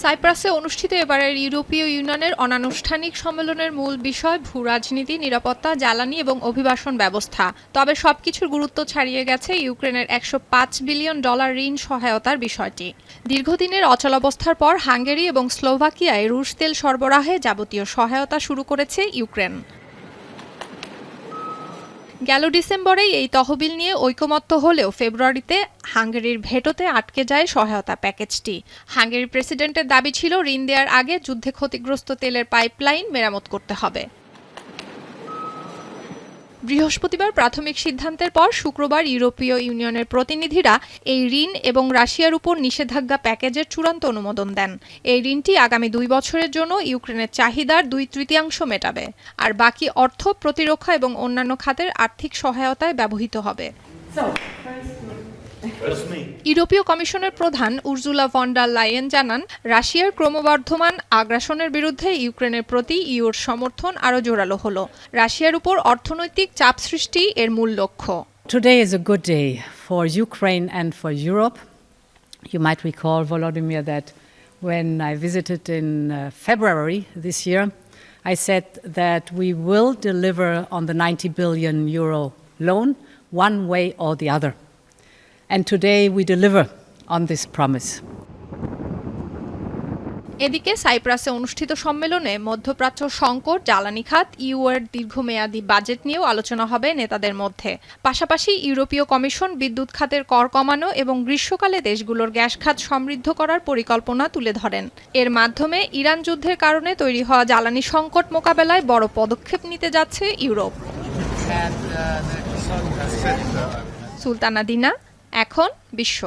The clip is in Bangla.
সাইপ্রাসে অনুষ্ঠিত এবারের ইউরোপীয় ইউনিয়নের অনানুষ্ঠানিক সম্মেলনের মূল বিষয় ভূ-রাজনীতি, নিরাপত্তা, জ্বালানি এবং অভিবাসন ব্যবস্থা। তবে সবকিছুর গুরুত্ব ছাড়িয়ে গেছে ইউক্রেনের $105 বিলিয়ন ঋণ সহায়তার বিষয়টি। দীর্ঘদিনের অচলাবস্থার পর হাঙ্গেরি এবং স্লোভাকিয়ায় রুশ তেল সরবরাহে যাবতীয় সহায়তা শুরু করেছে ইউক্রেন। গেল ডিসেম্বরেই এই তহবিল নিয়ে ঐকমত্য হলেও ফেব্রুয়ারিতে হাঙ্গেরির ভেটোতে আটকে যায় সহায়তা প্যাকেজটি। হাঙ্গেরির প্রেসিডেন্টের দাবি ছিল ঋণ দেওয়ার আগে যুদ্ধে ক্ষতিগ্রস্ত তেলের পাইপলাইন মেরামত করতে হবে। বৃহস্পতিবার প্রাথমিক সিদ্ধান্তের পর শুক্রবার ইউরোপীয় ইউনিয়নের প্রতিনিধিরা এই ঋণ এবং রাশিয়ার উপর নিষেধাজ্ঞা প্যাকেজের চূড়ান্ত অনুমোদন দেন। এই ঋণটি আগামী 2 বছরের জন্য ইউক্রেনের চাহিদার 2/3 মেটাবে, আর বাকি অর্থ প্রতিরক্ষা এবং অন্যান্য খাতের আর্থিক সহায়তায় ব্যবহৃত হবে। ইউরোপীয় কমিশনের প্রধান উর্জুলা ভন ডার লায়েন জানান, রাশিয়ার ক্রমবর্ধমান আগ্রাসনের বিরুদ্ধে ইউক্রেনের প্রতি ইউর সমর্থন আরও জোরালো হলো। রাশিয়ার উপর অর্থনৈতিক চাপ সৃষ্টি এর মূল লক্ষ্য। Today is a good day for Ukraine and for Europe. You might recall, Volodymyr, that when I visited in February this year, I said that we will deliver on the €90 billion loan one way or the other. And today we deliver on this promise. এদিকে সাইপ্রাসে অনুষ্ঠিত সম্মেলনে মধ্যপ্রাচ্য সংকট, জ্বালানি খাত, ইউএর দীর্ঘমেয়াদী বাজেট নিয়েও আলোচনা হবে নেতাদের মধ্যে। পাশাপাশি ইউরোপীয় কমিশন বিদ্যুৎ খাতের কর কমানো এবং গ্রীষ্মকালে দেশগুলোর গ্যাস খাত সমৃদ্ধ করার পরিকল্পনা তুলে ধরেন। এর মাধ্যমে ইরান যুদ্ধের কারণে তৈরি হওয়া জ্বালানি সংকট মোকাবেলায় বড় পদক্ষেপ নিতে যাচ্ছে ইউরোপ। সুলতানা দিনা, এখন বিশ্ব।